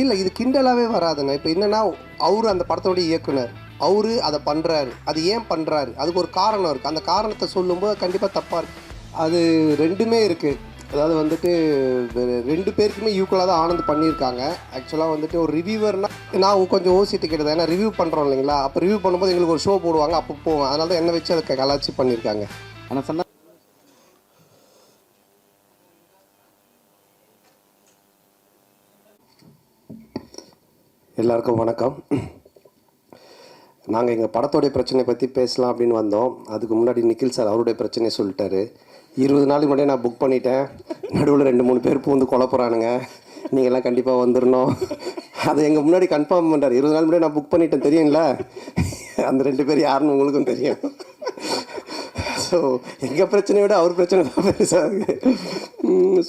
இல்லை இது கிண்டலாகவே வராதுங்க. இப்போ என்னென்னா அவர் அந்த படத்தோடைய இயக்குனர், அவர் அதை பண்ணுறாரு, அது ஏன் பண்ணுறாரு, அதுக்கு ஒரு காரணம் இருக்குது. அந்த காரணத்தை சொல்லும்போது கண்டிப்பாக தப்பாக இருக்குது. அது ரெண்டுமே இருக்குது. அதாவது வந்துட்டு 2 பேருக்குமே ஈக்குவலாக தான் ஆனந்த் பண்ணியிருக்காங்க. ஆக்சுவலாக வந்துட்டு ஒரு ரிவ்யூவர்னால் நான் கொஞ்சம் ஓசிட்டு கேட்டது, ஏன்னா ரிவ்யூ பண்ணுறோம் இல்லைங்களா, அப்போ ரிவ்யூ பண்ணும்போது எங்களுக்கு ஒரு ஷோ போடுவாங்க, அப்போ போவோம். அதனால தான் என்னை வச்சு அதை கலாச்சி பண்ணியிருக்காங்க. ஆனால் சொன்னால் எல்லாருக்கும் வணக்கம். நாங்கள் எங்கள் படத்தோடைய பிரச்சனையை பற்றி பேசலாம் அப்படின்னு வந்தோம். அதுக்கு முன்னாடி நிக்கில் சார் அவருடைய பிரச்சனையை சொல்லிட்டாரு. 20 நாளைக்கு முன்னாடியே நான் புக் பண்ணிட்டேன், நடுவில் 2-3 பேர் பூந்து குழப்பறானுங்க, நீங்கள்லாம் கண்டிப்பாக வந்துடணும், அதை எங்கள் முன்னாடி கன்ஃபார்ம் பண்ணுறாரு. 20 நாள் முன்னாடி நான் புக் பண்ணிட்டேன் தெரியுங்களா, அந்த 2 பேர் யாருன்னு உங்களுக்கும் தெரியும். ஸோ எங்கள் பிரச்சனையை விட அவர் பிரச்சனை தான் பெருசாக இருக்குது.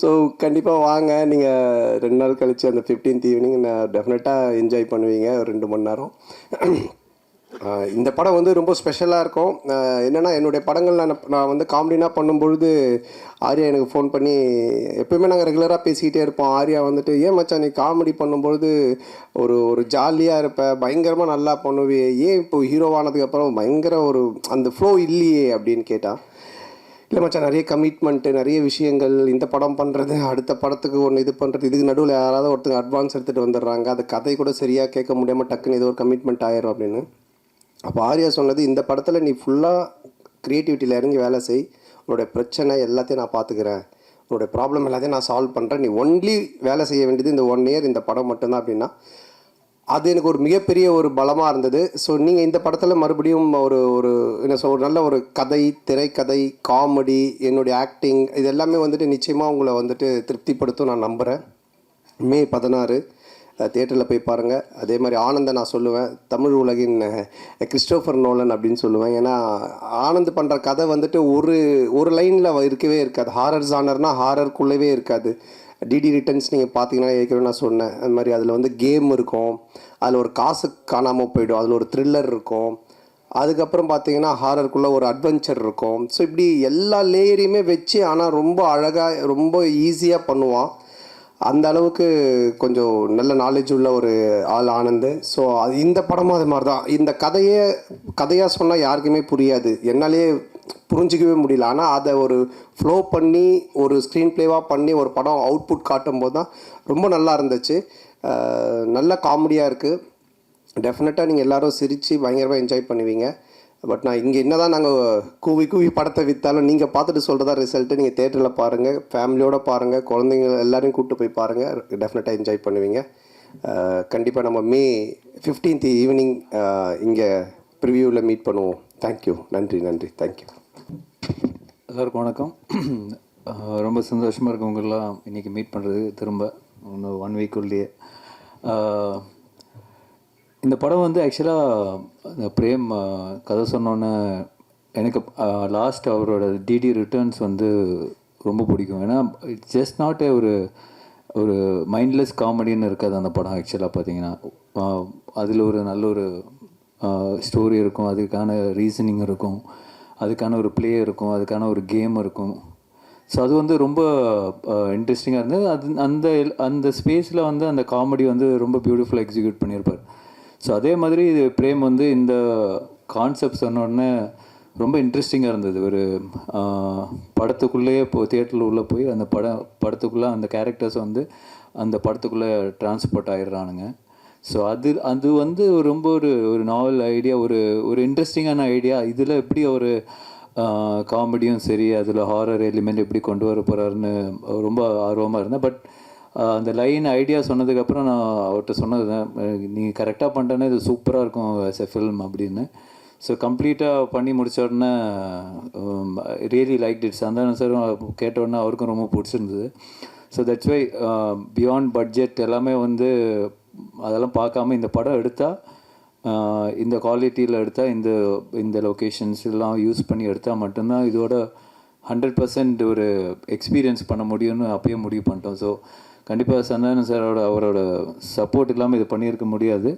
ஸோ கண்டிப்பாக வாங்க, நீங்கள் 2 நாள் கழித்து அந்த 15th ஈவினிங் நான் டெஃபினட்டாக என்ஜாய் பண்ணுவீங்க ஒரு 2 மணி நேரம். இந்த படம் வந்து ரொம்ப ஸ்பெஷலாக இருக்கும். என்னென்னா என்னுடைய படங்கள் நான் வந்து காமெடினா பண்ணும்பொழுது ஆர்யா எனக்கு ஃபோன் பண்ணி, எப்போயுமே நாங்கள் ரெகுலராக பேசிக்கிட்டே இருப்போம். ஆர்யா வந்துட்டு, ஏன் மச்சான் நீ காமெடி பண்ணும்பொழுது ஒரு ஜாலியாக இருப்ப, பயங்கரமாக நல்லா பண்ணுவியே, ஏன் இப்போ ஹீரோவானதுக்கப்புறம் பயங்கர அந்த ஃப்ளோ இல்லையே அப்படின்னு கேட்டான். இல்லை மச்சான், நிறைய கமிட்மெண்ட்டு, நிறைய விஷயங்கள், இந்த படம் பண்ணுறது, அடுத்த படத்துக்கு ஒன்று இது பண்ணுறது, இதுக்கு நடுவில் யாராவது ஒருத்தங்க அட்வான்ஸ் எடுத்துகிட்டு வந்துடுறாங்க, அது கதை கூட சரியாக கேட்க முடியாமல் டக்குன்னு ஏதோ ஒரு கமிட்மெண்ட் ஆயிரும் அப்படின்னு. அப்போ ஆர்யா சொன்னது, இந்த படத்தில் நீ ஃபுல்லாக க்ரியேட்டிவிட்டியில் இறங்கி வேலை செய், உன்னோடைய பிரச்சனை எல்லாத்தையும் நான் பார்த்துக்கிறேன், உன்னோடைய ப்ராப்ளம் எல்லாத்தையும் நான் சால்வ் பண்ணுறேன், நீ ஒன்லி வேலை செய்ய வேண்டியது இந்த 1 இயர் இந்த படம் மட்டும்தான் அப்படின்னா, அது எனக்கு ஒரு மிகப்பெரிய ஒரு பலமாக இருந்தது. ஸோ நீங்கள் இந்த படத்தில் மறுபடியும் என்ன ஒரு நல்ல ஒரு கதை, திரைக்கதை, காமெடி, என்னுடைய ஆக்டிங், இது எல்லாமே வந்துட்டு நிச்சயமாக உங்களை வந்துட்டு திருப்திப்படுத்தும் நான் நம்புகிறேன். மே 16 தியேட்டரில் போய் பாருங்கள். அதே மாதிரி ஆனந்தை நான் சொல்லுவேன், தமிழ் உலகின் கிறிஸ்டோஃபர் நோலன் அப்படின்னு சொல்லுவேன். ஏன்னா ஆனந்த் பண்ணுற கதை வந்துட்டு ஒரு லைனில் இருக்கவே இருக்காது. ஹாரர் ஜானர்னால் ஹாரருக்குள்ளவே இருக்காது. டிடி ரிட்டர்ன்ஸ் நீங்கள் பார்த்தீங்கன்னா ஏற்கனவே நான் சொன்னேன், அது மாதிரி அதில் வந்து கேம் இருக்கும், அதில் ஒரு காசு காணாமல் போய்டும், அதில் ஒரு த்ரில்லர் இருக்கும், அதுக்கப்புறம் பார்த்தீங்கன்னா ஹாரருக்குள்ளே ஒரு அட்வென்ச்சர் இருக்கும். ஸோ இப்படி எல்லா லேயரையுமே வச்சு, ஆனால் ரொம்ப அழகாக ரொம்ப ஈஸியாக பண்ணுவான். அந்த அளவுக்கு கொஞ்சம் நல்ல நாலேஜ் உள்ள ஒரு ஆள் ஆனந்து. ஸோ அது இந்த படமும் அது மாதிரி தான். இந்த கதையாக சொன்னால் யாருக்குமே புரியாது, என்னாலே புரிஞ்சிக்கவே முடியல. ஆனால் அதை ஒரு ஃப்ளோ பண்ணி ஒரு ஸ்க்ரீன் ப்ளேவாக பண்ணி ஒரு படம் அவுட்புட் காட்டும்போது தான் ரொம்ப நல்லா இருந்துச்சு. நல்ல காமெடியாக இருக்குது. டெஃபினட்டாக நீங்கள் எல்லோரும் சிரித்து பயங்கரமாக என்ஜாய் பண்ணுவீங்க. பட் நான் இங்கே என்ன தான் நாங்கள் கூவி படத்தை விற்றாலும் நீங்கள் பார்த்துட்டு சொல்கிறதா ரிசல்ட்டு. நீங்கள் தேட்டரில் பாருங்கள், ஃபேமிலியோடு பாருங்கள், குழந்தைங்க எல்லோரையும் கூப்பிட்டு போய் பாருங்கள், டெஃபினட்டாக என்ஜாய் பண்ணுவீங்க. கண்டிப்பாக நம்ம மே 15th ஈவினிங் இங்கே ப்ரிவியூவில் மீட் பண்ணுவோம். தேங்க்யூ. நன்றி. தேங்க்யூ. எல்லாருக்கும் வணக்கம். ரொம்ப சந்தோஷமாக இருக்கும் உங்களெலாம் இன்றைக்கி மீட் பண்ணுறது திரும்ப 1 வீக்குள்ளேயே. இந்த படம் வந்து ஆக்சுவலாக பிரேம் கதை சொன்னோன்னே எனக்கு லாஸ்ட் அவரோட டிடி ரிட்டர்ன்ஸ் வந்து ரொம்ப பிடிக்கும். ஏன்னா இட்ஸ் ஜஸ்ட் நாட் ஒரு மைண்ட்லெஸ் காமெடின்னு இருக்காது அந்த படம். ஆக்சுவலாக பார்த்தீங்கன்னா அதில் ஒரு நல்ல ஒரு ஸ்டோரி இருக்கும், அதுக்கான ரீசனிங் இருக்கும், அதுக்கான ஒரு ப்ளே இருக்கும், அதுக்கான ஒரு கேம் இருக்கும். ஸோ அது வந்து ரொம்ப இன்ட்ரெஸ்டிங்காக இருந்தது. அது அந்த ஸ்பேஸில் வந்து அந்த காமெடி வந்து ரொம்ப பியூட்டிஃபுல்லாக எக்ஸிக்யூட் பண்ணியிருப்பார். ஸோ அதே மாதிரி பிரேம் வந்து இந்த கான்செப்ட் சொன்னோடனே ரொம்ப இன்ட்ரெஸ்டிங்காக இருந்தது. ஒரு படத்துக்குள்ளேயே தியேட்டரில் உள்ளே போய் அந்த படத்துக்குள்ளே அந்த கேரக்டர்ஸ் வந்து அந்த படத்துக்குள்ளே டிரான்ஸ்போர்ட் ஆகிடுறானுங்க. ஸோ அது வந்து ரொம்ப ஒரு நாவல் ஐடியா, ஒரு இன்ட்ரெஸ்டிங்கான ஐடியா. இதில் எப்படி ஒரு காமெடியும் சரி, அதில் ஹாரர் எலிமெண்ட் எப்படி கொண்டு வர போகிறாருன்னு ரொம்ப ஆர்வமாக இருந்தேன். பட் அந்த லைன் ஐடியா சொன்னதுக்கப்புறம் நான் அவர்கிட்ட சொன்னது தான், நீ கரெக்டாக பண்ணிட்டேன்னா இது சூப்பராக இருக்கும் ஆஸ் எ ஃபில்ம் அப்படின்னு. ஸோ கம்ப்ளீட்டாக பண்ணி முடித்த உடனே ரியலி லைக் இட். சந்தானம் சாரும் கேட்ட உடனே அவருக்கும் ரொம்ப பிடிச்சிருந்தது. So that's why beyond budget எல்லாமே வந்து அதெல்லாம் பார்க்காம இந்த படம் எடுத்தால், இந்த குவாலிட்டியில் எடுத்தால், இந்த லொக்கேஷன்ஸ் எல்லாம் யூஸ் பண்ணி எடுத்தால் மட்டும்தான் இதோட 100% ஒரு எக்ஸ்பீரியன்ஸ் பண்ண முடியும்னு அப்பயே முடிவு பண்ணிட்டோம். ஸோ கண்டிப்பாக சந்தானம் சாரோட அவரோட சப்போர்ட் இல்லாமல் இது பண்ணியிருக்க முடியாது.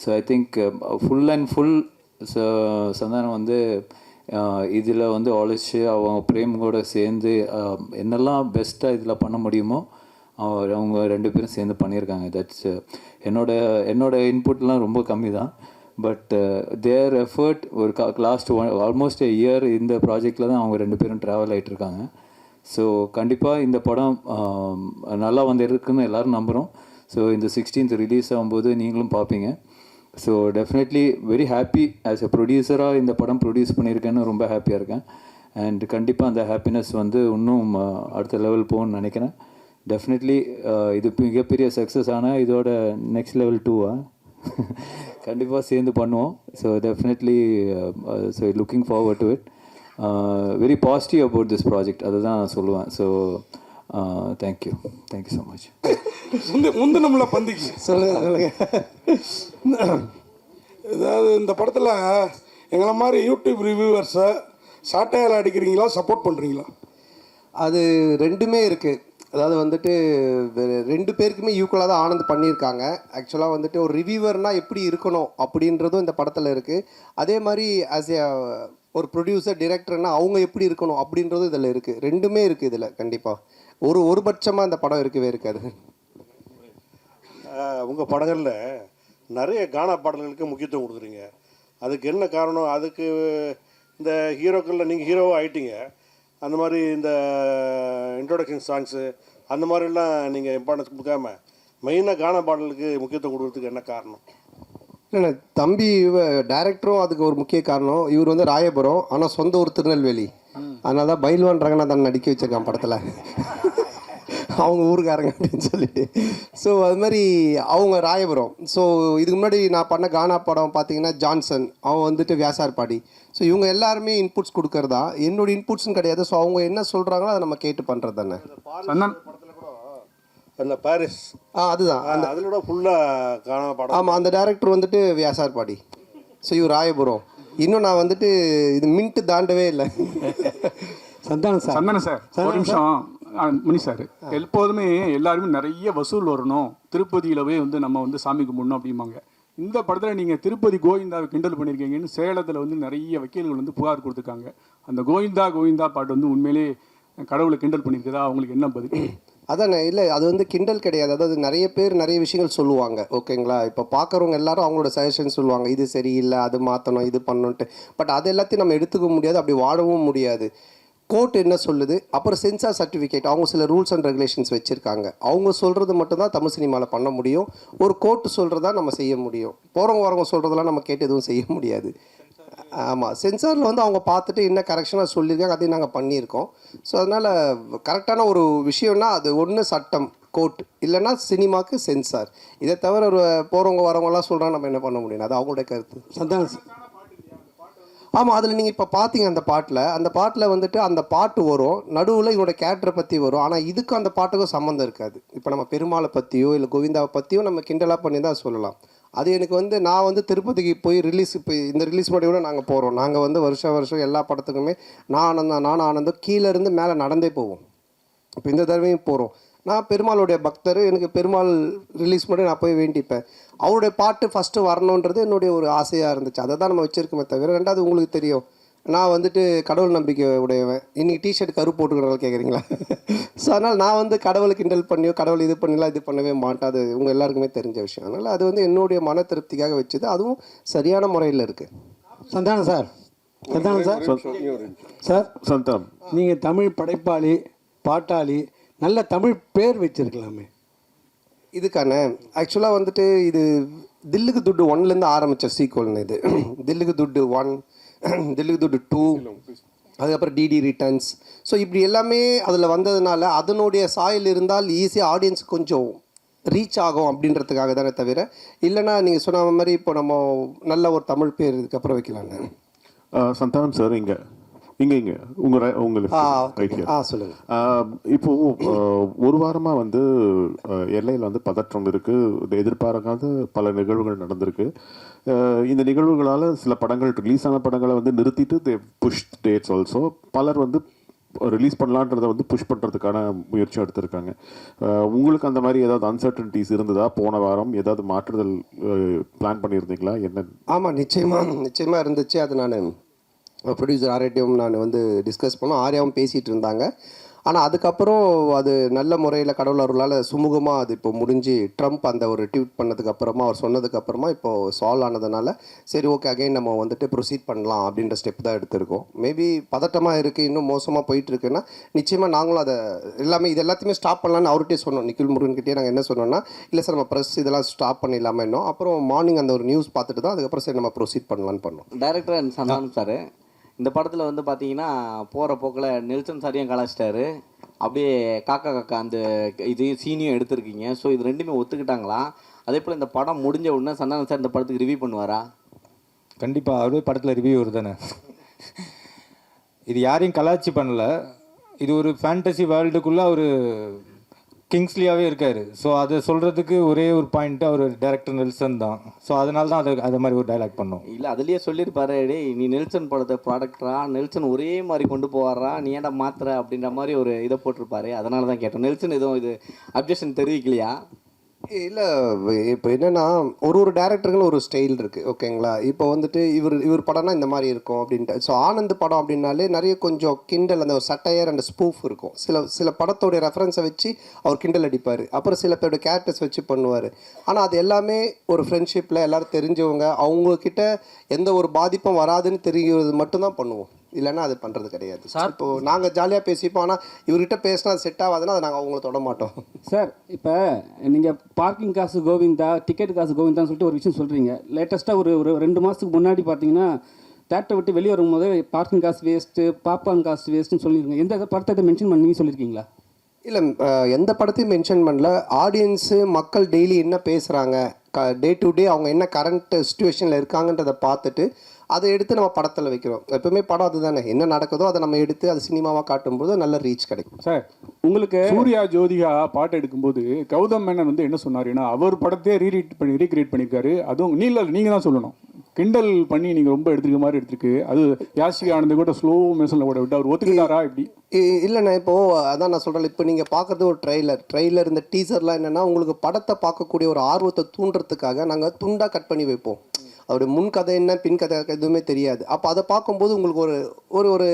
So I think full and full Santhanam வந்து இதில் வந்து உழைச்சி அவங்க பிரேம் கூட சேர்ந்து என்னெல்லாம் பெஸ்ட்டாக இதில் பண்ண முடியுமோ அவங்க 2 பேரும் சேர்ந்து பண்ணியிருக்காங்க. தட்ஸ் என்னோட இன்புட்லாம் ரொம்ப கம்மி தான். பட் தேர் எஃபர்ட் ஒரு லாஸ்ட் ஆல்மோஸ்ட் இயர் இந்த ப்ராஜெக்டில் தான் அவங்க 2 பேரும் ட்ராவல் ஆகிட்டு இருக்காங்க. ஸோ கண்டிப்பாக இந்த படம் நல்லா இருக்குன்னு எல்லோரும் நம்புகிறோம். ஸோ இந்த 16th ரிலீஸ் ஆகும்போது நீங்களும் பார்ப்பீங்க. So definitely very happy as a ப்ரொடியூசராக இந்த படம் ப்ரொடியூஸ் பண்ணியிருக்கேன்னு ரொம்ப ஹாப்பியாக இருக்கேன். அண்ட் கண்டிப்பாக அந்த ஹாப்பினஸ் வந்து இன்னும் அடுத்த லெவல் போகணும்னு நினைக்கிறேன். டெஃபினெட்லி இது மிகப்பெரிய சக்ஸஸ் ஆனால் இதோட நெக்ஸ்ட் லெவல் 2 கண்டிப்பாக சேர்ந்து பண்ணுவோம். So definitely so looking forward to it. Very positive about this project அதுதான் நான் சொல்லுவேன். So thank you so much. முந்தினம்ல பந்திக்கு சொல்லுங்க. ஏதாவது இந்த படத்தில் எங்களை மாதிரி யூடியூப் ரிவ்யூவர்ஸை சாட்டையால் அடிக்கிறீங்களா, சப்போர்ட் பண்ணுறீங்களா? அது ரெண்டுமே இருக்குது. அதாவது வந்துட்டு 2 பேருக்குமே ஈக்குவலாக தான் ஆனந்த் பண்ணியிருக்காங்க. ஆக்சுவலாக வந்துட்டு ஒரு ரிவ்யூவர்னால் எப்படி இருக்கணும் அப்படின்றதும் இந்த படத்தில் இருக்குது. அதே மாதிரி ஆஸ் ஏ ஒரு ப்ரொடியூசர் டிரெக்டர்னால் அவங்க எப்படி இருக்கணும் அப்படின்றதும் இதில் இருக்குது. ரெண்டுமே இருக்குது இதில். கண்டிப்பாக ஒரு பட்சமாக இந்த படம் இருக்கவே இருக்காது. உங்கள் படங்களில் நிறைய கானா பாடல்களுக்கு முக்கியத்துவம் கொடுக்குறீங்க. அதுக்கு என்ன காரணம்? அதுக்கு இந்த ஹீரோக்களில் நீங்கள் ஹீரோவாக ஆகிட்டீங்க. அந்த மாதிரி இந்த இன்ட்ரோடக்ஷன் சாங்ஸு அந்த மாதிரிலாம் நீங்கள் இம்பார்ட்டன்ஸ் கொடுக்காம மெயினாக கானா பாடலுக்கு முக்கியத்துவம் கொடுக்கறதுக்கு என்ன காரணம்? இல்லை தம்பி டைரக்டரும் அதுக்கு ஒரு முக்கிய காரணம். இவர் வந்து ராயபுரம், ஆனால் சொந்த ஊர் திருநெல்வேலி. அதனால தான் பைல்வான் ரங்கநாதன் நடிக்க வச்சிருக்கான் படத்தில், அவங்க ஊருக்காரங்க அப்படின்னு சொல்லிட்டு. ஸோ அது மாதிரி அவங்க ராயபுரம். ஸோ இதுக்கு முன்னாடி நான் பண்ண கானா படம் பார்த்தீங்கன்னா ஜான்சன், அவன் வந்துட்டு வியாசார்பாடி. ஸோ இவங்க எல்லாருமே இன்புட்ஸ் கொடுக்கறதா, என்னோட இன்புட்ஸ்னு கிடையாது. ஸோ அவங்க என்ன சொல்கிறாங்களோ அதை நம்ம கேட்டு பண்ணுறது தானே. அந்த பாரிஸ் அதுதான் அதிலோட ஃபுல்லாக கானா படம். ஆமாம், அந்த டைரக்டர் வந்துட்டு வியாசார்பாடி. ஸோ இவர் ராயபுரம். இன்னும் நான் வந்துட்டு இது மின்ட்டு தாண்டவே இல்லை. சந்தானம் சார் ஒரு நிமிஷம். மணி சார், எப்போதுமே எல்லாருமே நிறைய வசூல் வரணும், திருப்பதியிலவே வந்து நம்ம வந்து சாமி கும்பிடணும் அப்படிம்பாங்க. இந்த படத்தில் நீங்கள் திருப்பதி கோவிந்தாவை கிண்டல் பண்ணியிருக்கீங்கன்னு சேலத்தில் வந்து நிறைய வக்கீல்கள் வந்து புகார் கொடுத்துருக்காங்க. அந்த கோவிந்தா கோவிந்தா பாட்டு வந்து உண்மையிலே கடவுளை கிண்டல் பண்ணியிருக்குதா? அவங்களுக்கு என்ன பதில்? அதானே, இல்லை அது வந்து கிண்டல் கிடையாது. அதாவது நிறைய பேர் நிறைய விஷயங்கள் சொல்லுவாங்க, ஓகேங்களா. இப்போ பார்க்குறவங்க எல்லாரும் அவங்களோட சஜஷன் சொல்லுவாங்க, இது சரியில்லை, அது மாற்றணும், இது பண்ணணுன்ட்டு. பட் அது எல்லாத்தையும் நம்ம எடுத்துக்க முடியாது, அப்படி வாழவும் முடியாது. கோர்ட் என்ன சொல்லுது, அப்புறம் சென்சார் சர்டிஃபிகேட், அவங்க சில ரூல்ஸ் அண்ட் ரெகுலேஷன்ஸ் வச்சுருக்காங்க. அவங்க சொல்கிறது மட்டும்தான் தமிழ் சினிமாவில் பண்ண முடியும். ஒரு கோர்ட்டு சொல்கிறதா நம்ம செய்ய முடியும். போகிறவங்க வரவங்க சொல்கிறதெல்லாம் நம்ம கேட்டு எதுவும் செய்ய முடியாது. ஆமாம், சென்சாரில் வந்து அவங்க பார்த்துட்டு என்ன கரெக்ஷனாக சொல்லியிருக்காங்க, அதையும் நாங்கள் பண்ணியிருக்கோம். ஸோ அதனால் கரெக்டான ஒரு விஷயம்னா அது ஒன்று சட்டம், கோர்ட், இல்லைன்னா சினிமாவுக்கு சென்சார். இதை தவிர ஒரு போகிறவங்க வரவங்கலாம் சொல்கிறாங்க, நம்ம என்ன பண்ண முடியும், அது அவங்களுடைய கருத்து. சந்தானம் சார். ஆமாம், அதில் நீங்கள் இப்போ பார்த்தீங்க அந்த பாட்டில் வந்துட்டு அந்த பாட்டு வரும், நடுவில் இவனோட கேரக்டரை பற்றி வரும். ஆனால் இதுக்கும் அந்த பாட்டுக்கும் சம்மந்தம் இருக்காது. இப்போ நம்ம பெருமாளை பற்றியோ இல்லை கோவிந்தாவை பற்றியோ நம்ம கிண்டலாக பண்ணி தான் சொல்லலாம். அது எனக்கு வந்து நான் வந்து திருப்பதிக்கு போய் இப்போ இந்த ரிலீஸ் பண்ணி கூட நாங்கள் போகிறோம். நாங்கள் வந்து வருஷம் எல்லா படத்துக்குமே நானும் ஆனந்தம் கீழேருந்து மேலே நடந்தே போவோம். இப்போ இந்த தடவையும் போகிறோம். நான் பெருமாளுடைய பக்தர், எனக்கு பெருமாள் ரிலீஸ் பண்ணி நான் போய் வேண்டிப்பேன். அவருடைய பாட்டு ஃபஸ்ட்டு வரணுன்றது என்னுடைய ஒரு ஆசையாக இருந்துச்சு. அதை தான் நம்ம வச்சுருக்கோமே தவிர. ரெண்டாவது உங்களுக்கு தெரியும், நான் வந்துட்டு கடவுள் நம்பிக்கை உடையவன். இன்றைக்கி டிஷர்ட் கரு போட்டுக்கிறனால கேட்குறீங்களா? ஸோ அதனால் நான் வந்து கடவுளை கிண்டல் பண்ணியோ கடவுள் இது பண்ணலாம் இது பண்ணவே மாட்டேன். அது உங்கள் எல்லாருக்குமே தெரிஞ்ச விஷயம். அதனால் அது வந்து என்னுடைய மன திருப்திக்காக வச்சுது. அதுவும் சரியான முறையில் இருக்குது. சந்தானம் சார், சந்தானம், நீங்கள் தமிழ் படைப்பாளி, பாட்டாளி, நல்ல தமிழ் பேர் வச்சிருக்கலாமே. இதுக்கான ஆக்சுவலாக வந்துட்டு இது தில்லுக்கு துட்டு 1லேருந்து ஆரம்பித்த சீக்வல்னு. இது தில்லுக்கு துட்டு 1, தில்லுக்கு துட்டு 2, அதுக்கப்புறம் டிடி ரிட்டர்ன்ஸ். ஸோ இப்படி எல்லாமே அதில் வந்ததுனால அதனுடைய சாயல் இருந்தால் ஈஸியாக ஆடியன்ஸ் கொஞ்சம் ரீச் ஆகும் அப்படின்றதுக்காக தானே தவிர, இல்லைனா நீங்கள் சொன்ன மாதிரி இப்போ நம்ம நல்ல ஒரு தமிழ் பேர் இதுக்கப்புறம் வைக்கலான்னு. சந்தானம் சார், இங்கே உங்களுக்கு சொல்லுங்கள். இப்போது ஒரு வாரமாக வந்து எல்லையில் வந்து பதற்றம் இருக்குது. எதிர்பாராத பல நிகழ்வுகள் நடந்திருக்கு. இந்த நிகழ்வுகளால் சில படங்கள் ரிலீஸ் ஆன படங்களை வந்து நிறுத்திட்டு தே புஷ் டேட்ஸ் ஆல்சோ. பலர் வந்து ரிலீஸ் பண்ணலான்றதை வந்து புஷ் பண்ணுறதுக்கான முயற்சி எடுத்திருக்காங்க. உங்களுக்கு அந்த மாதிரி ஏதாவது அன்சர்டனிட்டிஸ் இருந்ததா? போன வாரம் ஏதாவது மாற்றுதல் பிளான் பண்ணியிருந்தீங்களா? என்ன? ஆமாம், நிச்சயமாக இருந்துச்சு. அது நான் ப்ரொடியூசர் ஆர்யாட்டையும் நான் வந்து டிஸ்கஸ் பண்ணோம். ஆர்யாவும் பேசிகிட்டு இருந்தாங்க. ஆனால் அதுக்கப்புறம் அது நல்ல முறையில் கடவுள் அருளால் சுமூகமாக அது இப்போ முடிஞ்சு ட்ரம்ப் அந்த ஒரு ட்வீட் பண்ணதுக்கப்புறமா அவர் சொன்னதுக்கப்புறமா இப்போது சால்வ் ஆனதுனால சரி ஓகே அகைன் நம்ம வந்துட்டு ப்ரொசீட் பண்ணலாம் அப்படின்ற ஸ்டெப் தான் எடுத்திருக்கோம். மேபி பதட்டமாக இருக்குது, இன்னும் மோசமாக போயிட்டுருக்குன்னா நிச்சயமாக நாங்களும் அதை எல்லாமே இது எல்லாத்தையுமே ஸ்டாப் பண்ணலான்னு அவர்கிட்டே சொன்னோம். நிக்கில் முருகன்கிட்டே நாங்கள் என்ன சொன்னோம்னா, இல்லை சார் நம்ம ப்ரெஸ் இதெல்லாம் ஸ்டாப் பண்ணிடலாமல் இன்னும் அப்புறம் மார்னிங் அந்த ஒரு நியூஸ் பார்த்துட்டு தான் அதுக்கப்புறம் சரி நம்ம ப்ரொசீட் பண்ணலான்னு பண்ணோம். டைரக்டர் அண்ட் சந்தானம் சார், இந்த படத்தில் வந்து பார்த்தீங்கன்னா போகிற போக்கில் நெல்சன் சாரையும் கலாச்சிட்டாரு, அப்படியே காக்கா காக்கா அந்த இது சீனியும் எடுத்திருக்கீங்க. ஸோ இது ரெண்டுமே ஒத்துக்கிட்டாங்களா? அதே போல் இந்த படம் முடிஞ்ச உடனே சந்தானம் சார் இந்த படத்துக்கு ரிவ்யூ பண்ணுவாரா? கண்டிப்பாக அவரே படத்தில் ரிவ்யூ தானே. இது யாரையும் கலாச்சி பண்ணல, இது ஒரு ஃபேண்டசி வேர்ல்டுக்குள்ளே ஒரு கிங்ஸ்லியாகவே இருக்கார். ஸோ அதை சொல்கிறதுக்கு ஒரே ஒரு பாயிண்ட்டு அவர் டைரக்டர் நெல்சன் தான். ஸோ அதனால தான் அது மாதிரி ஒரு டைலாக் பண்ணோம். இல்லை அதுலேயே சொல்லியிருப்பாரு, டேய் நீ நெல்சன் படத்தை ப்ராடக்டரா, நெல்சன் ஒரே மாதிரி கொண்டு போவாரா, நீ ஏன்டா மாத்திர அப்படின்ற மாதிரி ஒரு இதை போட்டிருப்பாரு. அதனால தான் கேட்டோம். நெல்சன் எதுவும் இது அப்ஜெக்ஷன் தெரிவிக்கலையா? இல்லை இப்போ என்னென்னா ஒரு டேரக்டருக்குன்னு ஒரு ஸ்டைல் இருக்குது ஓகேங்களா. இப்போ வந்துட்டு இவர் படம்னா இந்த மாதிரி இருக்கும் அப்படின்ட்டு. ஸோ ஆனந்த் படம் அப்படின்னாலே நிறைய கொஞ்சம் கிண்டல் அந்த ஒரு சட்டையர் அண்ட் ஸ்பூஃப் இருக்கும். சில படத்தோடைய ரெஃபரன்ஸை வச்சு அவர் கிண்டல் அடிப்பார், அப்புறம் சில பேரோட கேரக்டர்ஸ் வச்சு பண்ணுவார். ஆனால் அது எல்லாமே ஒரு ஃப்ரெண்ட்ஷிப்பில் எல்லோரும் தெரிஞ்சவங்க அவங்கக்கிட்ட எந்த ஒரு பாதிப்பும் வராதுன்னு தெரிகிறது மட்டும்தான் பண்ணுவோம், இல்லைன்னா அது பண்ணுறது கிடையாது. சார் இப்போது நாங்கள் ஜாலியாக பேசிப்போம், ஆனால் இவர்கிட்ட பேசினா அது செட் ஆகாதுன்னா அதை நாங்கள் அவங்கள தொட மாட்டோம். சார் இப்போ நீங்கள் பார்க்கிங் காசு கோவிந்தா, டிக்கெட் காசு கோவிந்தான்னு சொல்லிட்டு ஒரு விஷயம் சொல்கிறீங்க. லேட்டஸ்ட்டாக ஒரு 2 மாதத்துக்கு முன்னாடி பார்த்தீங்கன்னா தேட்டரை விட்டு வெளியே வரும்போது பார்க்கிங் காசு வேஸ்ட்டு, பாப்கார்ன் காசு வேஸ்ட்டுன்னு சொல்லியிருக்கீங்க. எந்த படத்தை மென்ஷன் பண்ணி சொல்லியிருக்கீங்களா? இல்லை எந்த படத்தையும் மென்ஷன் பண்ணல. ஆடியன்ஸு மக்கள் டெய்லி என்ன பேசுகிறாங்க, டே டு டே அவங்க என்ன கரண்ட் சுச்சுவேஷனில் இருக்காங்கன்றதை பார்த்துட்டு அதை எடுத்து நம்ம படத்தில் வைக்கிறோம். எப்பவுமே படம் அதுதானே, என்ன நடக்குதோ அதை நம்ம எடுத்து அது சினிமாவாக காட்டும்போது நல்ல ரீச் கிடைக்கும். சார் உங்களுக்கு சூர்யா ஜோதிகா பாட்டு எடுக்கும்போது கௌதம் மேனன் வந்து என்ன சொன்னாருன்னா, அவர் படத்தையே ரீக்ரியேட் பண்ணியிருக்காரு. அதுவும் நீங்கள் தான் சொல்லணும், கிண்டல் பண்ணி நீங்கள் ரொம்ப எடுத்துருக்க மாதிரி எடுத்துருக்கு. அது யாஷிகா ஆனந்த் கூட ஸ்லோ மோஷனில் கூட விட்டு அவர் ஒத்துக்கிட்டாரா இப்படி? இல்லைண்ணா இப்போது அதான் நான் சொல்கிறேன். இப்போ நீங்கள் பார்க்குறது ஒரு ட்ரெய்லர் இந்த டீசர்லாம் என்னென்னா உங்களுக்கு படத்தை பார்க்கக்கூடிய ஒரு ஆர்வத்தை தூண்டுறதுக்காக நாங்கள் துண்டாக கட் பண்ணி வைப்போம். அவருடைய முன் கதை என்ன பின் கதை எதுவுமே தெரியாது. அப்போ அதை பார்க்கும்போது உங்களுக்கு ஒரு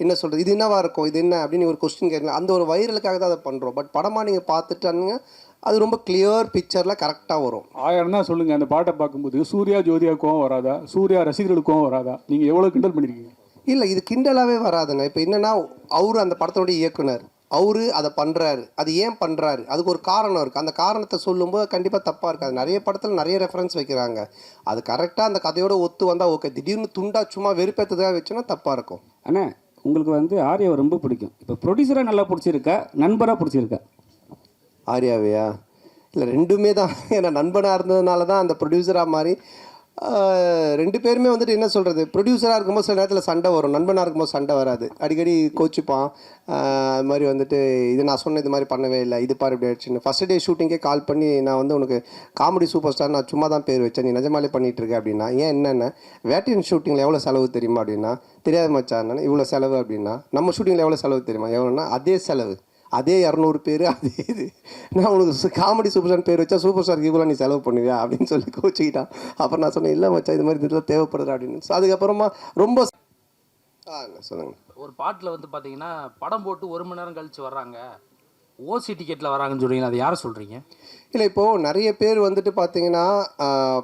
என்ன சொல்கிறது, இது என்னவா இருக்கும், இது என்ன அப்படின்னு ஒரு கொஸ்டின் கேட்கலாம். அந்த ஒரு வைரலுக்காக தான் அதை பண்ணுறோம். பட் படமாக நீங்கள் பார்த்துட்டானுங்க அது ரொம்ப கிளியர் பிக்சரில் கரெக்டாக வரும். 1000 தான் சொல்லுங்கள். அந்த பாட்டை பார்க்கும்போது சூர்யா ஜோதியாவுக்கும் வராதா, சூர்யா ரசிகர்களுக்கும் வராதா? நீங்கள் எவ்வளோ கிண்டல் பண்ணியிருக்கீங்க? இல்லை இது கிண்டலாகவே வராதுண்ணா. இப்போ என்னென்னா அவர் அந்த படத்தோடைய இயக்குனர், அவர் அதை பண்ணுறாரு, அது ஏன் பண்ணுறாரு, அதுக்கு ஒரு காரணம் இருக்குது. அந்த காரணத்தை சொல்லும்போது கண்டிப்பாக தப்பாக இருக்காது. நிறைய படத்தில் நிறைய ரெஃபரன்ஸ் வைக்கிறாங்க, அது கரெக்டாக அந்த கதையோட ஒத்து வந்தால் ஓகே. திடீர்னு துண்டா சும்மா வெறுப்பேற்றதாக வச்சோன்னா தப்பாக இருக்கும். ஆனால் உங்களுக்கு வந்து ஆர்யாவை ரொம்ப பிடிக்கும். இப்போ ப்ரொடியூசராக நல்லா பிடிச்சிருக்கா, நண்பராக பிடிச்சிருக்கா? ஆர்யாவையா? இல்லை ரெண்டுமே தான். ஏன்னா நண்பனாக இருந்ததுனால தான் அந்த ப்ரொடியூசராக மாதிரி 2 பேருமே வந்துட்டு என்ன சொல்கிறது, ப்ரொடியூசராக இருக்கும்போது சில நேரத்தில் சண்டை வரும், நண்பனாக இருக்கும்போது சண்டை வராது. அடிக்கடி கோச்சிப்பான். அது மாதிரி வந்துட்டு இது நான் சொன்ன இது மாதிரி பண்ணவே இல்லை, இது பாரு இப்படி ஆயிடுச்சுன்னு. ஃபஸ்ட் டே ஷூட்டிங்கே கால் பண்ணி நான் வந்து உனக்கு காமெடி சூப்பர் ஸ்டார் நான் சும்மா தான் பேர் வச்சேன், நீ நிஜமாலே பண்ணிகிட்டு இருக்க அப்படின்னா. ஏன் என்னென்ன வேட்டையன் ஷூட்டிங்கில் எவ்வளோ செலவு தெரியுமா அப்படின்னா, தெரியாது மச்சான் இவ்வளோ செலவு அப்படின்னா. நம்ம ஷூட்டிங்கில் எவ்வளோ செலவு தெரியுமா, எவ்வளோன்னா அதே செலவு, அதே 200 பேர், அதே இது. நான் உனக்கு காமெடி சூப்பர் ஸ்டார் பேர் வச்சா சூப்பர் ஸ்டாருக்கு இவ்வளோ நீ செலவு பண்ணுவியா அப்படின்னு சொல்லி கோச்சிக்கிட்டான். அப்புறம் நான் சொன்னேன், இல்லை மச்சா இது மாதிரி இதெல்லாம் தேவைப்படுது அப்படின்னு. ஸோ அதுக்கப்புறமா ரொம்ப சொல்லுங்கள். ஒரு பாட்டில் வந்து பார்த்தீங்கன்னா படம் போட்டு 1 மணி நேரம் கழித்து வர்றாங்க, ஓசி டிக்கெட்டில் வராங்கன்னு சொல்கிறீங்க, அது யாரை சொல்கிறீங்க? இல்லை இப்போது நிறைய பேர் வந்துட்டு பார்த்தீங்கன்னா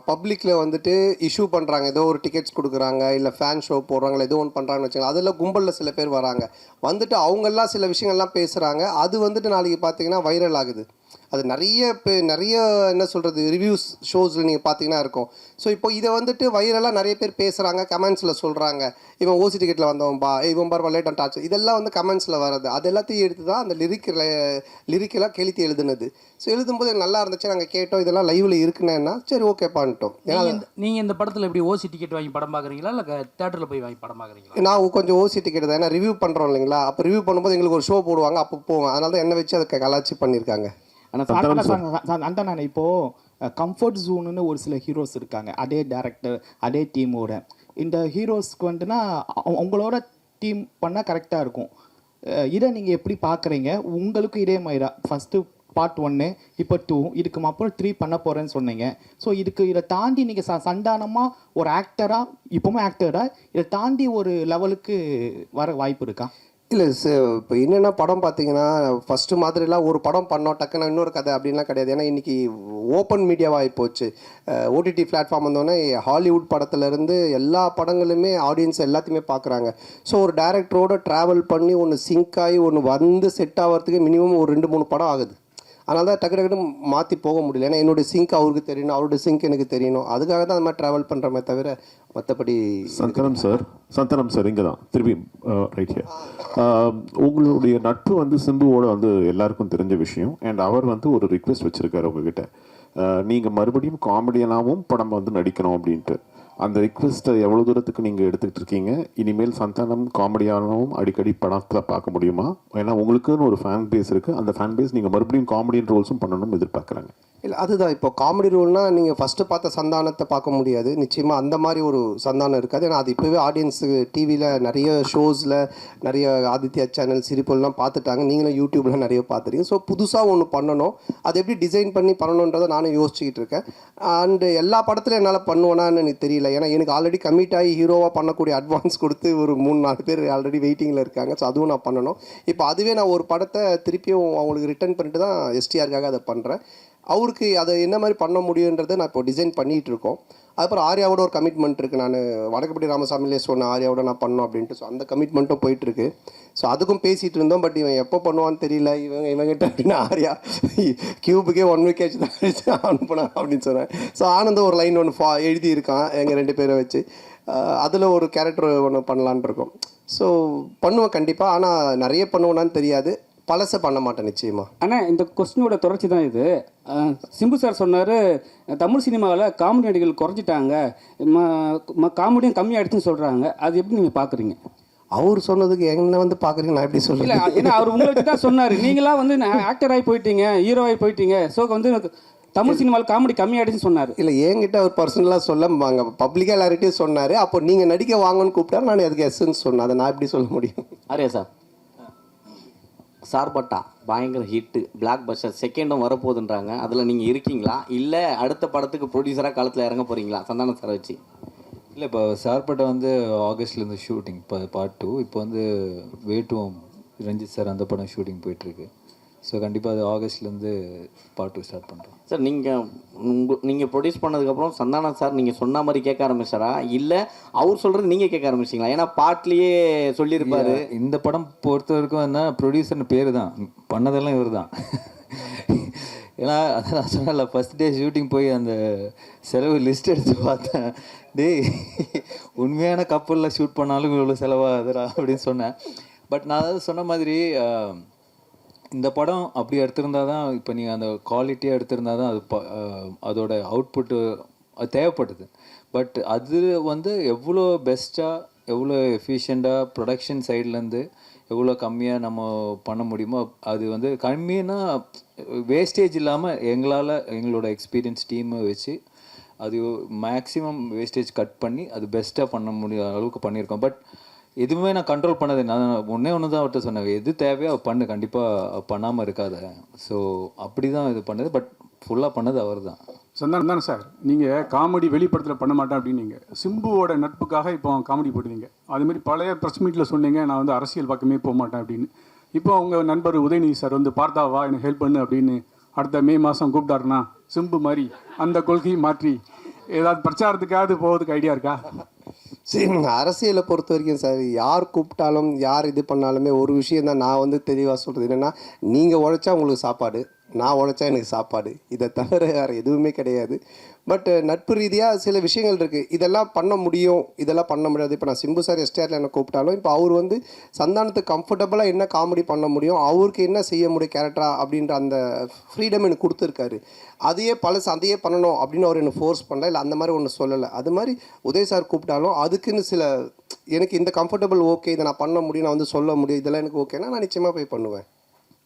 பப்ளிக்கில் வந்துட்டு இஷ்யூ பண்ணுறாங்க, ஏதோ ஒரு டிக்கெட்ஸ் கொடுக்குறாங்க, இல்லை ஃபேன் ஷோ போடுறாங்களா, ஏதோ ஒன்று பண்ணுறாங்கன்னு வச்சுக்கலாம். அதில் கும்பலில் சில பேர் வராங்க, வந்துட்டு அவங்கெல்லாம் சில விஷயங்கள்லாம் பேசுகிறாங்க. அது வந்துட்டு நாளைக்கு பார்த்தீங்கன்னா வைரல் ஆகுது. அது நிறைய என்ன சொல்கிறது ரிவ்யூஸ் ஷோஸில் நீங்கள் பார்த்தீங்கன்னா இருக்கும். ஸோ இப்போ இதை வந்துட்டு வைரலாக நிறைய பேர் பேசுகிறாங்க, கமெண்ட்ஸில் சொல்கிறாங்க, இவன் ஓசி டிக்கெட்டில் வந்தவன்பா, இவன் பார் லேட் அண்ட் டாச், இதெல்லாம் வந்து கமெண்ட்ஸில் வர்றது. அது எல்லாத்தையும் எடுத்து தான் அந்த லிரிக்கெல்லாம் கெளுத்தி எழுதுனது. ஸோ எழுதும்போது நல்லா இருந்துச்சு, நாங்கள் கேட்டோம், இதெல்லாம் லைவில் இருக்குன்னா சரி ஓகே பண்ணிட்டோம். ஏன்னா நீங்கள் இந்த படத்தில் எப்படி ஓசி டிக்கெட் வாங்கி படம் பார்க்குறீங்களா, இல்லை தேட்டரில் போய் வாங்கி படம் பார்க்குறீங்களா? நான் கொஞ்சம் ஓசி டிக்கெட் தான், ஏன்னா ரிவ்யூ பண்ணுறோம் இல்லைங்களா. அப்போ ரிவ்யூ பண்ணும்போது எங்களுக்கு ஒரு ஷோ போடுவாங்க, அப்போ போவோம். அதனால தான் என்ன வச்சு அதை கலாச்சி பண்ணியிருக்காங்க. ஆனால் இப்போது கம்ஃபர்ட் ஜோனுன்னு ஒரு சில ஹீரோஸ் இருக்காங்க, அதே டேரக்டர் அதே டீமோட. இந்த ஹீரோஸ்க்கு வந்துட்டுனா அவங்களோட டீம் பண்ணால் கரெக்டாக இருக்கும். இதை நீங்கள் எப்படி பார்க்குறீங்க? உங்களுக்கு இதே மாதிரி ஃபஸ்ட்டு பார்ட் 1, இப்போ 2, இதுக்கு அப்புறம் 3 பண்ண போகிறேன்னு சொன்னீங்க. ஸோ இதை தாண்டி நீங்கள் சண்டானமாக ஒரு ஆக்டராக, இப்போவும் ஆக்டராக இதை தாண்டி ஒரு லெவலுக்கு வர வாய்ப்பு இருக்கா? இல்லை இப்போ என்னென்னா படம் பார்த்தீங்கன்னா ஃபஸ்ட்டு மாதிரிலாம் ஒரு படம் பண்ணோம் டக்குன்னு இன்னொரு கதை அப்படின்லாம் கிடையாது. ஏன்னா இன்றைக்கி ஓப்பன் மீடியாவாகி போச்சு. ஓடிடி பிளாட்ஃபார்ம் வந்தோடனே ஹாலிவுட் படத்துலேருந்து எல்லா படங்களுமே ஆடியன்ஸ் எல்லாத்தையுமே பார்க்குறாங்க. ஸோ ஒரு டேரக்டரோடு ட்ராவல் பண்ணி ஒன்று சிங்க் ஆகி ஒன்று வந்து செட் ஆகிறதுக்கு மினிமம் ஒரு 2-3 படம் ஆகுது. அதனால தான் டக்கு மாற்றி போக முடியல. ஏன்னா என்னுடைய சிங்க் அவருக்கு தெரியணும், அவருடைய சிங்க் எனக்கு தெரியணும். அதுக்காக தான் அந்த மாதிரி ட்ராவல் பண்ணுறமே தவிர மற்றபடி. சந்தனம் சார் இங்கே தான் திருப்பி ரைட் ஹியர். உங்களுடைய நட்பு வந்து சிம்புவோட வந்து எல்லாருக்கும் தெரிஞ்ச விஷயம். அண்ட் அவர் வந்து ஒரு ரிக்வெஸ்ட் வச்சுருக்காரு உங்ககிட்ட, நீங்கள் மறுபடியும் காமெடியனாகவும் படம் வந்து நடிக்கணும் அப்படின்ட்டு. அந்த ரிக்வெஸ்ட்டை எவ்வளோ தூரத்துக்கு நீங்கள் எடுத்துக்கிட்டு இருக்கீங்க? இனிமேல் சந்தானம் காமெடியானவும் அடிக்கடி படத்தில் பார்க்க முடியுமா? ஏன்னா உங்களுக்குன்னு ஒரு ஃபேன் பேஸ் இருக்குது. அந்த ஃபேன் பேஸ் நீங்கள் மறுபடியும் காமெடியன் ரோல்ஸும் பண்ணணும்னு எதிர்பார்க்குறாங்க. இல்லை அதுதான் இப்போ காமெடி ரோல்னால் நீங்கள் ஃபஸ்ட்டு பார்த்த சந்தானத்தை பார்க்க முடியாது. நிச்சயமாக அந்த மாதிரி ஒரு சந்தானம் இருக்காது. ஏன்னா அது இப்போவே ஆடியன்ஸு டிவியில் நிறைய ஷோஸில் நிறைய ஆதித்யா சேனல் சிரிப்பெல்லாம் பார்த்துட்டாங்க. நீங்களும் யூடியூப்பில் நிறைய பார்த்துருக்கீங்க. ஸோ புதுசாக ஒன்று பண்ணணும். அது எப்படி டிசைன் பண்ணி பண்ணணுன்றதை நானும் யோசிச்சுக்கிட்டு இருக்கேன். அண்டு எல்லா படத்துலையும் என்னால் பண்ணுவேனான்னு எனக்கு தெரியல. ஏன்னா எனக்கு ஆல்ரெடி கமிட் ஆகி ஹீரோவாக பண்ணக்கூடிய அட்வான்ஸ் கொடுத்து ஒரு 3-4 பேர் ஆல்ரெடி வெயிட்டிங்கில் இருக்காங்க. ஸோ அதுவும் நான் பண்ணணும். இப்போ அதுவே நான் ஒரு படத்தை திருப்பியும் அவங்களுக்கு ரிட்டர்ன் பண்ணிட்டு தான் எஸ்டிஆருக்காக அதை பண்ணுறேன். அவருக்கு அதை என்ன மாதிரி பண்ண முடியுன்றதை நான் இப்போ டிசைன் பண்ணிகிட்டு இருக்கோம். அதுக்கப்புறம் ஆர்யாவோட ஒரு கமிட்மெண்ட் இருக்குது. நான் வடக்குப்பட்டி ராமசாமிலே சொன்னேன் ஆர்யாவோட நான் பண்ணோம் அப்படின்ட்டு. ஸோ அந்த கமிட்மெண்ட்டும் போயிட்டுருக்கு. ஸோ அதுக்கும் பேசிகிட்டு இருந்தோம். பட் இவன் எப்போ பண்ணுவான்னு தெரியல. இவங்கிட்ட அப்படின்னா ஆர்யா கியூபுக்கே 1 week ஆச்சு தான் அனுப்பினான் அப்படின்னு சொன்னேன். ஸோ ஆனந்தம் ஒரு லைன் ஒன்று எழுதியிருக்கான் எங்கள் 2 பேரை வச்சு. அதில் ஒரு கேரக்டர் ஒன்று பண்ணலான் இருக்கோம். ஸோ பண்ணுவேன் கண்டிப்பாக. ஆனால் நிறைய பண்ணுவேனான்னு தெரியாது. பழசை பண்ண மாட்டேன் நிச்சயமாக. ஆனால் இந்த கொஸ்டினோட தொடர்ச்சி தான் இது. சிம்பு சார் சொன்னார் தமிழ் சினிமாவில் காமெடி நடிகர்கள் குறைஞ்சிட்டாங்க, காமெடியும் கம்மியாகிடுச்சுன்னு சொல்கிறாங்க. அது எப்படி நீங்கள் பார்க்குறீங்க? அவர் சொன்னதுக்கு என்ன வந்து பார்க்குறீங்க, நான் எப்படி சொல்ல? இல்லை, ஏன்னா அவர் உங்களை வச்சு தான் சொன்னார். நீங்களாம் வந்து ஆக்டர் ஆகி போயிட்டீங்க, ஹீரோ ஆகி போயிட்டீங்க. ஸோ வந்து தமிழ் சினிமாவில் காமெடி கம்மியாகிடுச்சுன்னு சொன்னார். இல்லை, என்கிட்ட அவர் பர்சனலாக சொல்ல வாங்க பப்ளிக்காக எல்லார்கிட்டையும் சொன்னார். அப்போ நீங்கள் நடிக்க வாங்கன்னு கூப்பிட்டாரு. நான் அதுக்கு எஸ்ன்னு சொன்னேன். அதை நான் எப்படி சொல்ல முடியும்? ஆரியா சார், சார்பட்டா பயங்கர ஹிட்டு, பிளாக் பஸ்டர், செகண்டும் வரப்போகுதுன்றாங்க. அதில் நீங்கள் இருக்கீங்களா? இல்லை அடுத்த படத்துக்கு ப்ரொடியூசராக காலத்தில் இறங்க போகிறீங்களா சந்தானம் சாரை வச்சு? இல்லை, இப்போ சார்பட்டா வந்து ஆகஸ்ட்லேருந்து ஷூட்டிங். இப்போ பார்ட் 2 இப்போ வந்து வேட்டுவோம் ரஞ்சித் சார் அந்த படம் ஷூட்டிங் போயிட்டுருக்கு. ஸோ கண்டிப்பாக அது ஆகஸ்ட்லேருந்து பார்ட் 2 ஸ்டார்ட் பண்ணுறோம். சார் நீங்கள் ப்ரொடியூஸ் பண்ணதுக்கப்புறம் சந்தானம் சார் நீங்கள் சொன்ன மாதிரி கேட்க ஆரம்பிச்சாரா, இல்லை அவர் சொல்கிறது நீங்கள் கேட்க ஆரம்பிச்சிங்களா? ஏன்னா பாட்லேயே சொல்லியிருப்பாரு. இந்த படம் பொறுத்த வரைக்கும் என்ன, ப்ரொடியூசர்னு பேர் தான், பண்ணதெல்லாம் இவர் தான். ஏன்னா அதான் நான் சொன்னல, ஃபஸ்ட் டே ஷூட்டிங் போய் அந்த செலவு லிஸ்ட் எடுத்து பார்த்தேன். டேய், உண்மையான கப்பலில் ஷூட் பண்ணாலும் இவ்வளோ செலவாகுதுடா அப்படின்னு சொன்னேன். பட் நான் அதாவது சொன்ன மாதிரி இந்த படம் அப்படி எடுத்திருந்தா தான், இப்போ நீங்கள் அந்த குவாலிட்டியாக எடுத்திருந்தா தான் அது அதோட அவுட்புட்டு அது தேவைப்படுது. பட் அது வந்து எவ்வளோ பெஸ்ட்டாக, எவ்வளோ எஃபிஷியண்ட்டாக ப்ரொடக்ஷன் சைட்லேருந்து எவ்வளோ கம்மியாக நம்ம பண்ண முடியுமோ, அது வந்து கம்மின்னா வேஸ்டேஜ் இல்லாமல் எங்களோட எக்ஸ்பீரியன்ஸ் டீமை வச்சு அது மேக்ஸிமம் வேஸ்டேஜ் கட் பண்ணி அது பெஸ்ட்டாக பண்ண முடிய அளவுக்கு பண்ணியிருக்கோம். பட் எதுவுமே நான் கண்ட்ரோல் பண்ணது, நான் ஒன்று தான் அவர்கிட்ட சொன்னேன், எது தேவையோ பண்ணு, கண்டிப்பாக பண்ணாமல் இருக்காத. ஸோ அப்படி தான் இது பண்ணது. பட் ஃபுல்லாக பண்ணது அவர் தான். சந்தானம் தானே சார், நீங்கள் காமெடி வெளிப்படத்தில் பண்ண மாட்டேன் அப்படின்னீங்க. சிம்புவோட நட்புக்காக இப்போ காமெடி போடுவீங்க. அதுமாரி பழைய ப்ரெஸ் மீட்டில் சொன்னீங்க நான் வந்து அரசியல் பக்கமே போக மாட்டேன் அப்படின்னு. இப்போ அவங்க நண்பர் உதயநிதி சார் வந்து பார்த்தாவா எனக்கு ஹெல்ப் பண்ணு அப்படின்னு அடுத்த மே மாதம் கூப்பிட்டாருன்னா சிம்பு மாதிரி அந்த கொள்கையை மாற்றி ஏதாவது பிரச்சாரத்துக்காவது போகிறதுக்கு ஐடியா இருக்கா? சரி, அரசியலை பொறுத்த வரைக்கும் சார், யார் கூப்பிட்டாலும் யார் இது பண்ணாலுமே ஒரு விஷயம் தான் நான் வந்து தெளிவாக சொல்கிறது என்னென்னா, நீங்கள் உழைச்சா உங்களுக்கு சாப்பாடு, நான் உழைச்சா எனக்கு சாப்பாடு. இதை தவிர வேறு எதுவுமே கிடையாது. பட் நட்பு ரீதியாக சில விஷயங்கள் இருக்குது. இதெல்லாம் பண்ண முடியும், இதெல்லாம் பண்ண முடியாது. இப்போ நான் சிம்பு சார் எஸ்டிஆரில் என்ன கூப்பிட்டாலும் இப்போ அவர் வந்து சந்தானத்துக்கு கம்ஃபர்டபுளாக என்ன காமெடி பண்ண முடியும், அவருக்கு என்ன செய்ய முடியும் கேரக்டரா அப்படின்ற அந்த ஃப்ரீடம் எனக்கு கொடுத்துருக்காரு. அதையே பண்ணணும் அப்படின்னு அவர் என்னை ஃபோர்ஸ் பண்ணல, இல்லை அந்த மாதிரி ஒன்று சொல்லலை. அது மாதிரி உதய் சார் கூப்பிட்டாலும் அதுக்குன்னு சில எனக்கு இந்த கம்ஃபர்டபுள் ஓகே, இதை நான் பண்ண முடியும், நான் வந்து சொல்ல முடியும், இதெல்லாம் எனக்கு ஓகேனா நான் நிச்சயமாக போய் பண்ணுவேன்.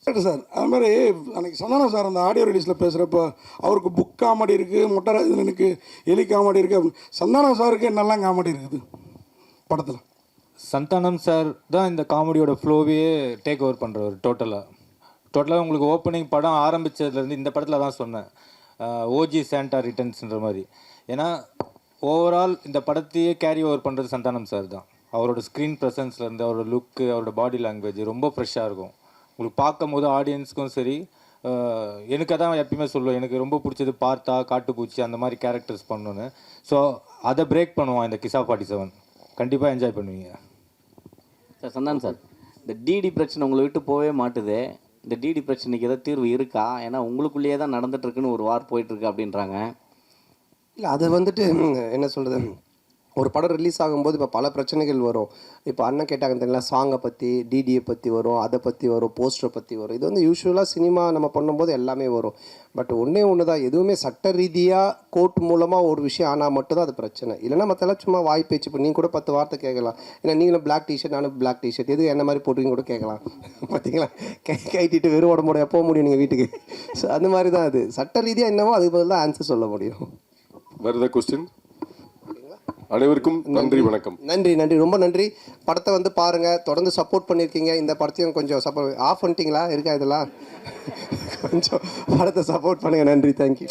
சரி சார், அது மாதிரி அன்றைக்கி சந்தானம் சார் அந்த ஆடியோ ரிலீஸில் பேசுகிறப்போ அவருக்கு புக் காமெடி இருக்குது, முட்டராஜனுக்கு எலி காமெடி இருக்குது அப்படின்னு. சந்தானம் சாருக்கு என்னெல்லாம் காமெடி இருக்குது படத்தில்? சந்தானம் சார் தான் இந்த காமெடியோட ஃப்ளோவே டேக் ஓவர் பண்ணுறவர். டோட்டலாக உங்களுக்கு ஓப்பனிங் படம் ஆரம்பித்ததுலேருந்து இந்த படத்தில் தான் சொன்னேன், ஓஜி சாண்டா ரிட்டர்ன்ஸ்ன்ற மாதிரி. ஏன்னா ஓவரால் இந்த படத்தையே கேரி ஓவர் பண்ணுறது சந்தானம் சார் தான். அவரோட ஸ்க்ரீன் ப்ரெசன்ஸ்லேருந்து அவரோட லுக்கு அவரோட பாடி லாங்குவேஜ் ரொம்ப ஃப்ரெஷ்ஷாக இருக்கும். உங்களுக்கு பார்க்கும் போது ஆடியன்ஸ்க்கும் சரி, எனக்கு அதான் எப்பயுமே சொல்லுவேன், எனக்கு ரொம்ப பிடிச்சது பார்த்தா காட்டுப்பூச்சி அந்த மாதிரி கேரக்டர்ஸ் பண்ணணுன்னு. ஸோ அதை பிரேக் பண்ணுவான் இந்த கிசா 47. கண்டிப்பாக என்ஜாய் பண்ணுவீங்க சார். சந்தானம் சார், இந்த டிடி பிரச்சனை உங்களை விட்டு போகவே மாட்டுது. இந்த டிடி பிரச்சனைக்கு ஏதாவது தீர்வு இருக்கா? ஏன்னா உங்களுக்குள்ளேயே தான் நடந்துட்டுருக்குன்னு ஒரு வார் போயிட்டுருக்கு அப்படின்றாங்க. இல்லை அது வந்துட்டு என்ன சொல்கிறது, ஒரு படம் ரிலீஸ் ஆகும்போது இப்போ பல பிரச்சனைகள் வரும். இப்போ அண்ணன் கேட்டாங்க தெரியல, சாங்கை பற்றி, டிடியை பற்றி வரும், அதை பற்றி வரும், போஸ்டரை பற்றி வரும். இது வந்து யூஸ்வலாக சினிமா நம்ம பண்ணும்போது எல்லாமே வரும். பட் ஒன்றே ஒன்று தான், எதுவுமே சட்ட ரீதியாக கோர்ட் மூலமாக ஒரு விஷயம் ஆனால் மட்டும்தான் அது பிரச்சனை. இல்லைனா மற்றெல்லாம் சும்மா வாய் பேச்சு. இப்போ நீங்கள் கூட 10 வார்த்தை கேட்கலாம். ஏன்னா நீங்களும் பிளாக் டிஷர்ட், நானும் பிளாக் டிஷர்ட், எது என்ன மாதிரி போட்டுங்க கூட கேட்கலாம். பார்த்தீங்களா, கைட்டிட்டு வெறும் உடம்புடைய போக முடியும் நீங்கள் வீட்டுக்கு. ஸோ அந்த மாதிரி தான் அது. சட்ட ரீதியாக என்னவோ அதுக்கு பதில் தான் ஆன்சர் சொல்ல முடியும். வேறு கொஸ்டின்? அனைவருக்கும் நன்றி, வணக்கம். நன்றி நன்றி, ரொம்ப நன்றி. படத்தை வந்து பாருங்கள், தொடர்ந்து சப்போர்ட் பண்ணியிருக்கீங்க. இந்த படத்தையும் கொஞ்சம் சப்போர்ட் ஆஃப் பண்ணிட்டீங்களா இருக்கா இதெல்லாம் கொஞ்சம் படத்தை சப்போர்ட் பண்ணுங்கள். நன்றி, தேங்க்யூ.